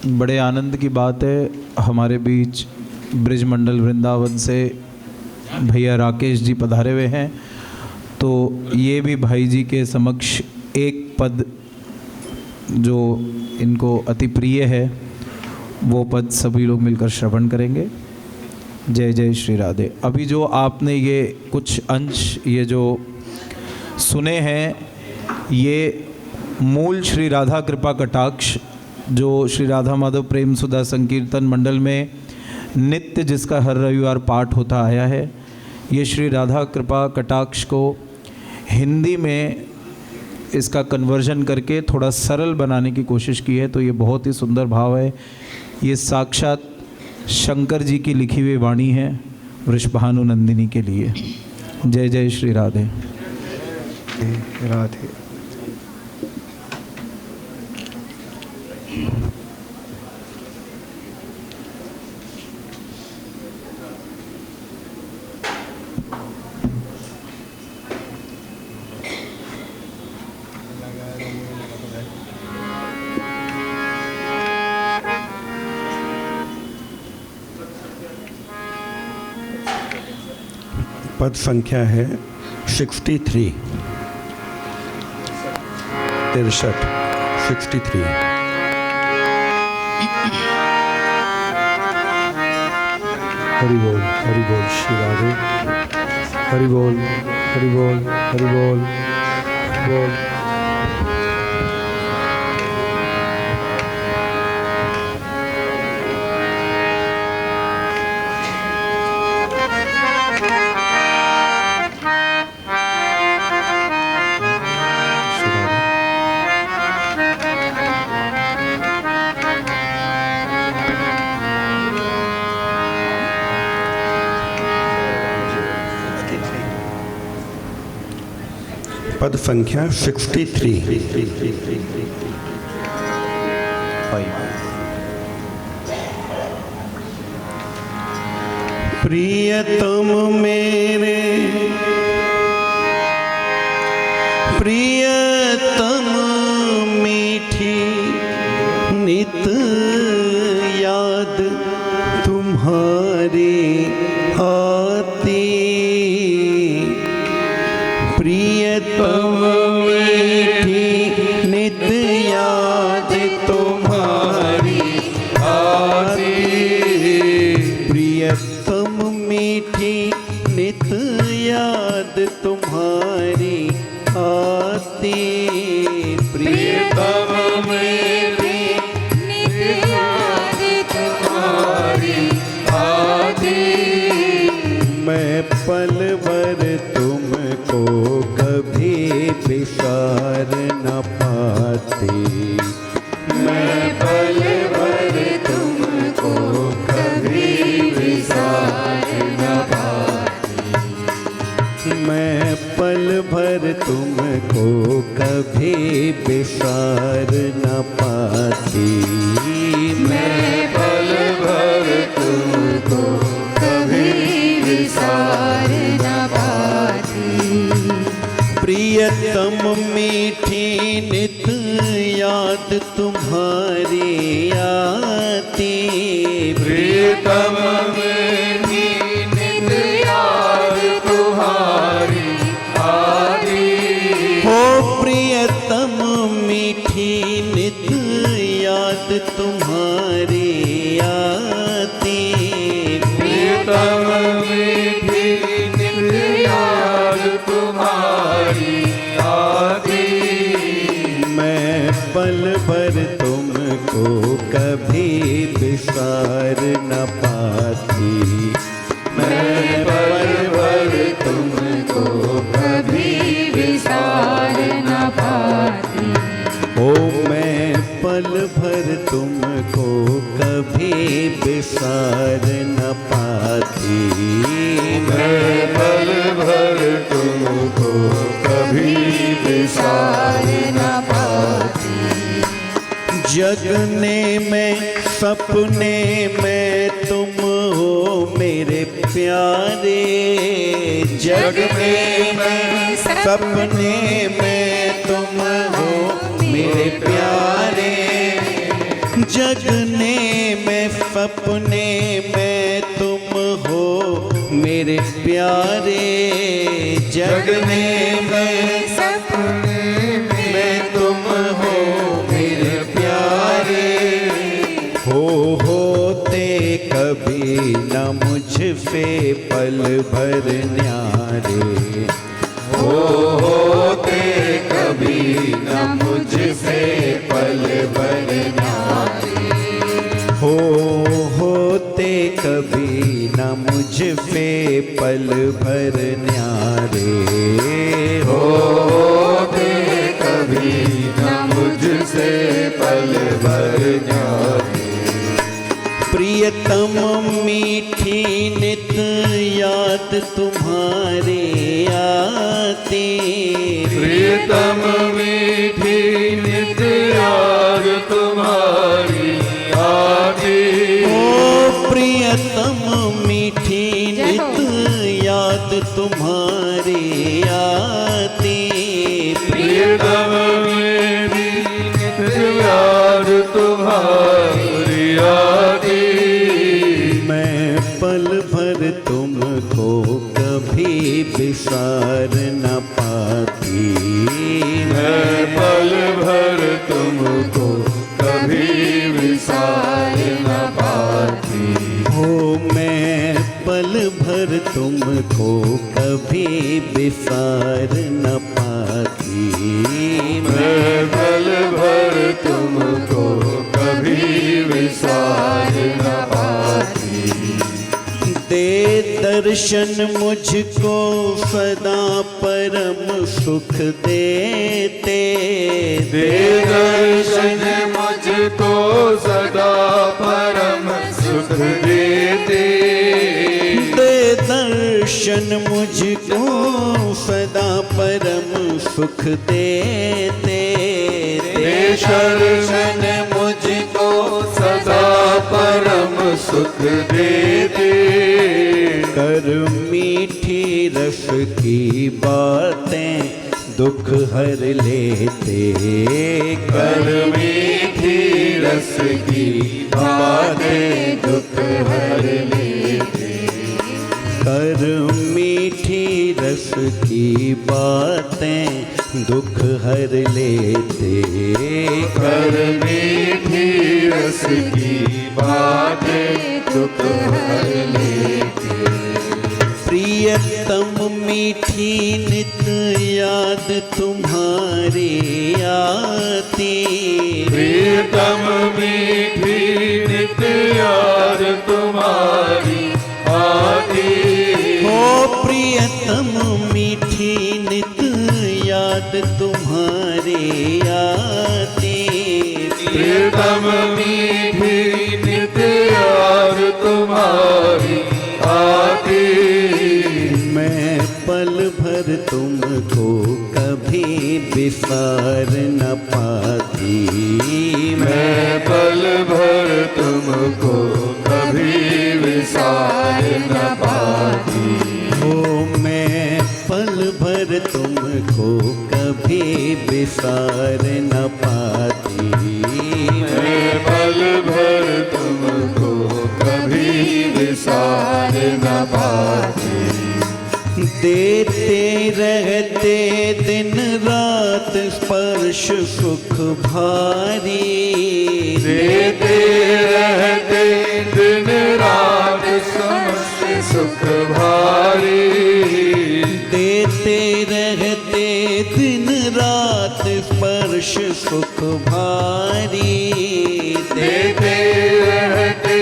बड़े आनंद की बात है, हमारे बीच ब्रिजमंडल वृंदावन से भैया राकेश जी पधारे हुए हैं। तो ये भी भाई जी के समक्ष एक पद जो इनको अति प्रिय है वो पद सभी लोग मिलकर श्रवण करेंगे। जय जय श्री राधे। अभी जो आपने ये कुछ अंश ये जो सुने हैं, ये मूल श्री राधा कृपा कटाक्ष जो श्री राधा माधव प्रेम सुधा संकीर्तन मंडल में नित्य जिसका हर रविवार पाठ होता आया है, ये श्री राधा कृपा कटाक्ष को हिंदी में इसका कन्वर्जन करके थोड़ा सरल बनाने की कोशिश की है। तो ये बहुत ही सुंदर भाव है। ये साक्षात शंकर जी की लिखी हुई वाणी है वृषभानु नंदिनी के लिए। जय जय श्री राधे राधे। पद संख्या है 63 63। हरि बोल श्री राधे। हरि बोल हरि बोल हरि बोल बोल। पद संख्या 63। प्रियतम मेरे प्रियतम मीठी नित याद तुम्हारी आती। प्रियतम मीठी नित याद तुम्हारी आती। प्रियतम मीठी नित याद तुम्हारी आती। प्रियतम मीठी नित याद तुम्हारी आती। मैं पल भर तुमको कभी बिसार न पाती। मैं पल भर तुमको कभी बिसार न पाती। मैं पल भर तुमको कभी बिसार न पाती। मैं पल भर तुमको कभी बिसार न पाती। प्रियतम मीठी नित याद तुम्हारी आती। प्रियतम मीठी नित याद तुम्हारी आती। हो प्रियतम मीठी नित याद तुम्हारी आती। प्रियतम मीठी नित याद तुम्हारी आती। मैं पल भर तुमको कभी बिसार न पाती। मैं पल भर तुमको कभी बिसार न पाती। ओ मैं पल भर तुमको कभी बिसार न पाती। मैं पल भर तुमको कभी बिसार न पाती। जगने में सपने में तुम हो मेरे प्यारे। जगने में सपने में तुम हो मेरे प्यारे। जगने में सपने में तुम हो मेरे प्यारे, जगने में सपने में तुम हो मेरे प्यारे, होते कभी न मुझ से पल भर न्यारे, होते कभी न मुझ से पल भर न्यारे, होते कभी न मुझ से पल भर न्यारे, होते कभी न मुझ से पल भर न्यारे। प्रियतम मीठी नित याद तुम्हारे आती, प्रियतम मीठी नित याद तुम्हारी आती, ओ प्रियतम मीठी नित याद तुम्हारी आती, प्रियतम मीठी नित याद तुम्हारी आती, मैं पल भर तुमको कभी बिसार न पाती, मैं पल भर तुमको कभी विसार न पाती, हो मैं पल भर तुमको कभी बिसार न पाती, मैं पल भर तुमको कभी विसार न पाती, दे दर्शन मुझको सदा परम सुख देते, दे दर्शन मुझको सदा परम सुख देते, दे दर्शन मुझको सदा परम सुख देते, दे दर्शन मुझको सदा परम सुख देते, कर मीठी रस की बातें दुख हर लेते, कर मीठी रस की बातें दुख हर लेते, कर मीठी रस की बातें दुख हर लेते, कर मीठी रस की बातें दुख हर लेते, प्रियतम मीठी नित याद तुम्हारी आती, प्रियतम मीठी नित याद तुम्हारी आती, हो प्रियतम मीठी नित याद तुम्हारी आती, प्रियतम मीठी नित याद तुम्हारी आती, मैं पल भर तुमको कभी बिसार न पाती, मैं पल भर तुमको कभी विसार न पाती, हो मैं पल भर तुमको कभी बिसार न पाती, मैं पल भर तुमको कभी विसार न पाती, देते रहते दिन रात स्पर्श सुख भारी, देते रहते दिन रात समस्त सुख भारी, देते रहते दिन रात स्पर्श सुख भारी, देते रहते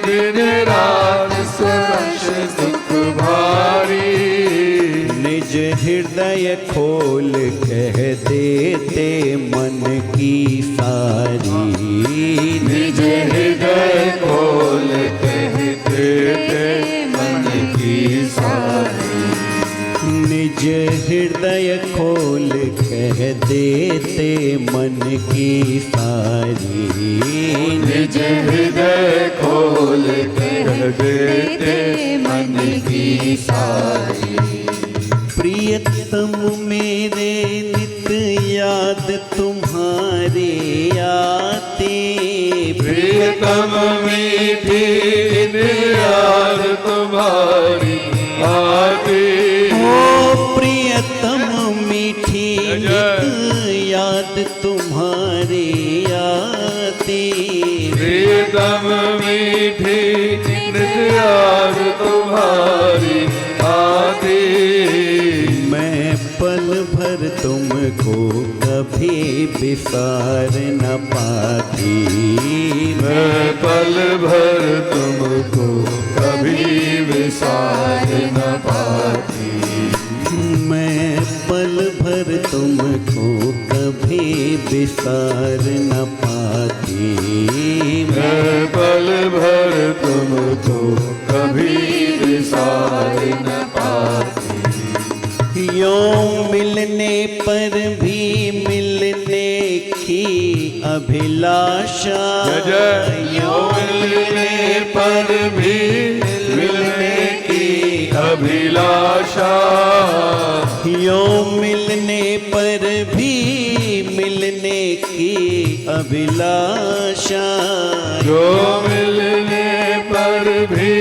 दिन रात स्पर्श सुख भारी, निज हृदय खोल कह देते मन की सारी, निज हृदय खोल कह देते मन की सारी, निज हृदय खोल कह देते मन की सारी, निज हृदय खोल कह देते मन की सारी, प्रियतम मेरे नित याद तुम्हारे आते, प्रियतम मीठी याद तुम्हारी आती। ओ प्रियतम मीठी याद तुम्हारी आती। प्रियतम मीठी याद तुम्हारी आती। मैं पल भर तुमको कभी बिसार न पाती। मैं पल भर तुमको कभी विसार न पाती। मैं पल भर तुमको कभी बिसार न पाती। मैं पल भर तुमको कभी विसार न पाती। यों मिलने पर भी मिलने की अभिलाषा। यों मिलने पर भी मिलने की अभिलाषा। यों मिलने पर भी मिलने की अभिलाषा। जो मिलने पर भी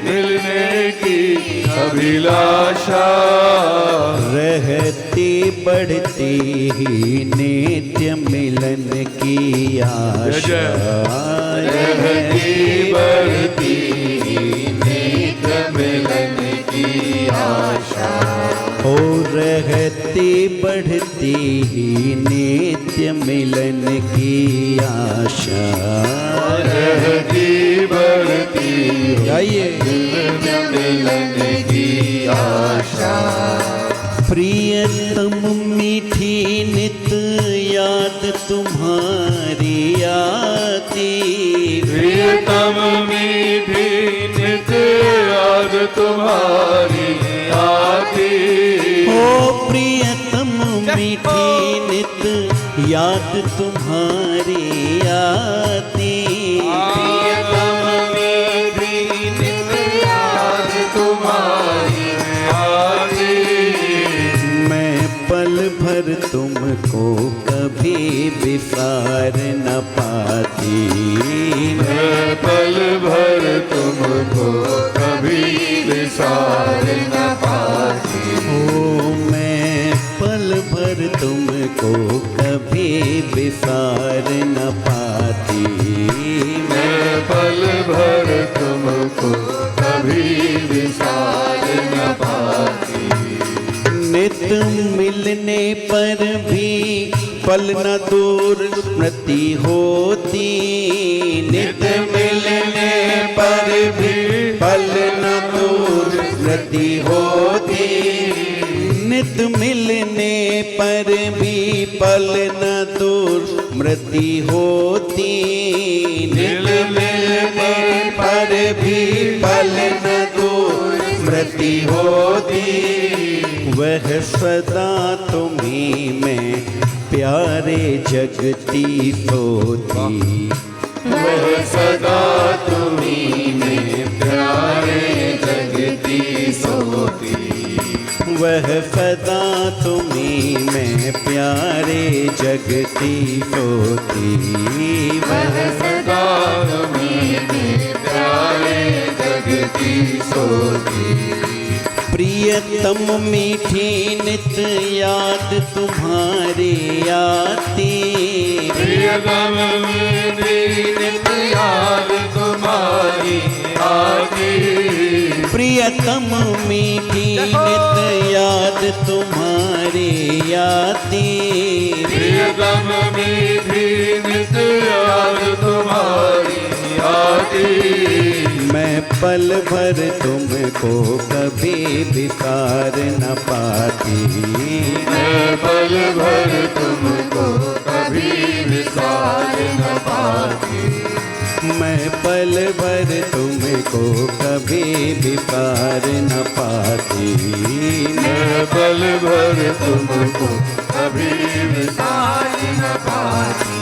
मिलने की अभिलाषा। रहती बढ़ती ही नित्य मिलन की आशा। रहती बढ़ती नित्य मिलन की आशा। ओ रहती बढ़ती ही नित्य मिलन की आशा। रहती बढ़ती गाइए। नित्य मिलन की आशा। प्रियतम मीठी नित याद तुम्हारी आती। प्रियतम मीठी नित याद तुम्हारी आती। ओ प्रियतम मीठी नित याद तुम्हारी आती। प्रियतम मीठी नित याद तुम्हारी आती। मैं पल भर तुमको कभी बिसार न पाती। मैं पल भर तुमको कभी विसार न पाती। ओ मैं पल भर तुमको कभी बिसार न पाती। मैं पल भर तुमको कभी विसार न पाती। नित मिलने पर भी पल न दूर स्मृति होती। नित मिलने पर भी पल न दूर स्मृति होती। नित मिलने पर भी पल न दूर स्मृति होती। नित मिलने पर भी पल न दूर स्मृति होती। वह सदा तुम्हीं में प्यारे जगती सोती। वह सदा तुम्हीं में प्यारे जगती सोती। वह सदा तुम्हीं में प्यारे जगती सोती। वह सदा तुम्हीं में प्यारे जगती सोती। प्रियतम मीठी नित याद तुम्हारी आती। प्रियतम मीठी नित याद तुम्हारी आती। प्रियतम मीठी नित याद तुम्हारी आती। प्रियतम मीठी नित याद तुम्हारी आती। मैं पल भर तुमको कभी बिसार न पाती। मैं पल भर तुमको कभी विसार न पाती। मैं पल भर तुमको कभी बिसार न पाती। मैं पल भर तुमको कभी विसार न पाती।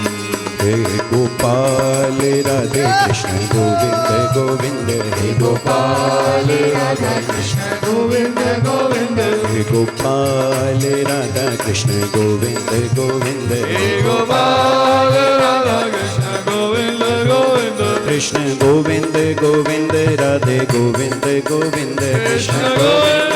हे गोपाल राधे कृष्ण गोविंद गोविंद। हे गोपाल राधा कृष्ण गोविंद गोविंद। हे गोपाल राधा कृष्ण गोविंद गोविंद। हे गोपाल राधा कृष्ण गोविंद गोविंद। कृष्ण गोविंद गोविंद राधे गोविंद गोविंद कृष्ण गोविंद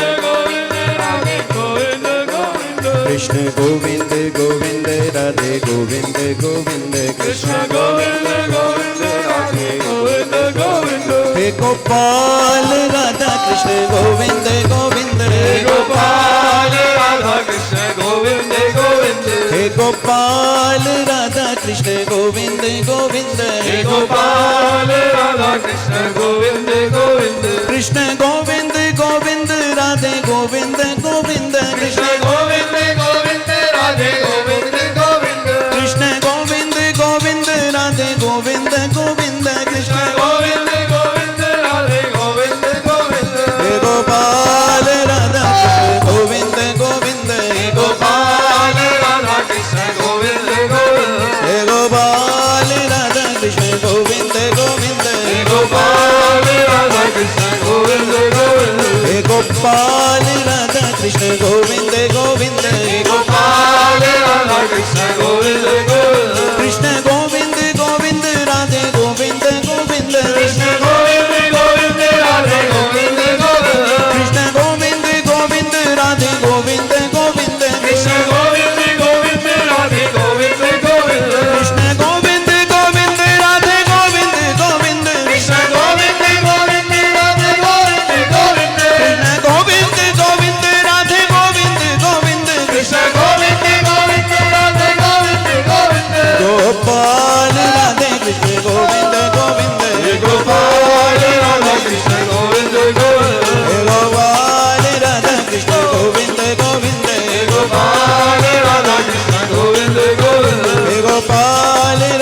कृष्ण गोविंद गोविंद राधे गोविंद गोविंद कृष्ण गोविंद गोविंद राधे गोविंद गोविंद हे गोपाल राधा कृष्ण गोविंद गोविंद हे गोपाल राधा कृष्ण गोविंद गोविंद हे गोपाल राधा कृष्ण गोविंद गोविंद हे गोपाल राधा कृष्ण गोविंद गोविंद कृष्ण गोविंद गोविंद राधे गोविंद गोविंद कृष्ण गोविंद गोविंद राधे गोविंद गोविंद कृष्ण गोविंद गोविंद राधे गोविंद गोविंद कृष्ण गोविंद गोविंद राधे गोविंद गोविंद हे गोपाल राधा कृष्ण गोविंद गोविंद हे गोपाल राधा कृष्ण गोविंद गोविंद हे गोपाल राधा कृष्ण गोविंद गोविंद हे गोपाल राधा कृष्ण गोविंद गोविंद हे गोपाल राधा कृष्ण गोविंद गोविंद हे गोपाल राधा कृष्ण गोविंद गोविंद कृष्ण गोविंद गोविंद राधे गोविंद गोविंद कृष्ण गोविंद गोविंद राधे गोविंद गोविंद कृष्ण गोविंद गोविंद राधे गोविंद गोविंद कृष्ण गोविंद गोविंद राधे गोविंद गोविंद कृष्ण गोविंद गोविंद राधे गोविंद गोविंद कृष्ण गोविंद गोविंद राधे गोविंद गोविंद कृष्ण गोविंद गोविंद राधे गोविंद गोविंद कृष्ण गोविंद गोविंद राधे गोविंद गोविंद गोपाल राधे कृष्ण गोविंद गोविंद गोपाल राधा कृष्ण गोविंद गोविंद हे गोपाल राधा कृष्ण गोविंद गोविंद गोपाल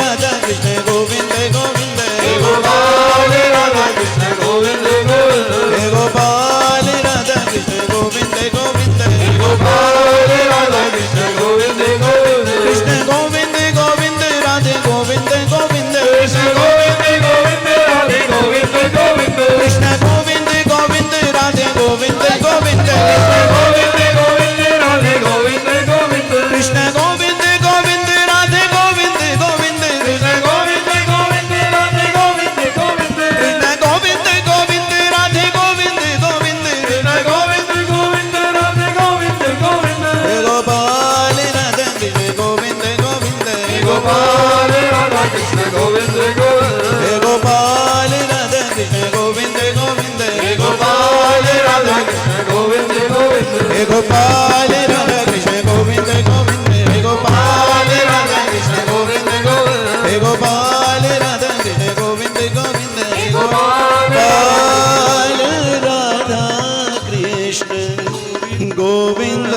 राधा कृष्ण गोविंद गोविंद हे गोपाल राधा कृष्ण गोविंद गोविंद गोपाल राधा कृष्ण गोविंद गोविंद हे गोपाल राधा कृष्ण गोविंद गोविंद गोपाल राधा कृष्ण गोविंद गोविंद कृष्ण गोविंद गोविंद राधे गोविंद गोविंद कृष्ण गोविंद गोविंद राधे गोविंद गोविंद कृष्ण गोविंद गोविंद राधे गोविंद गोविंद गोविंद गोविंद राधे गोविंद गोविंद कृष्ण गोविंद गोविंद राधे गोविंद गोविंद कृष्ण गोविंद गोविंद राधे गोविंद गोविंद कृष्ण गोविंद गोविंद राधे गोविंद गोविंद कृष्ण गोविंद गोविंद राधे गोविंद गोविंद हे गोपाल राधा कृष्ण गोविंद गोविंद गोपाल राधा कृष्ण गोविंद गोविंद हे गोपाल राधा कृष्ण गोविंद गोविंद गोपाल राधा कृष्ण गोविंद गोविंद हे गोपाल राधा कृष्ण गोविंद गोविंद हे गोपाल राधा कृष्ण गोविंद गोविंद हे गोपाल राधा कृष्ण गोविंद गोविंद हे गोपाल गोपाल राधा कृष्ण गोविंद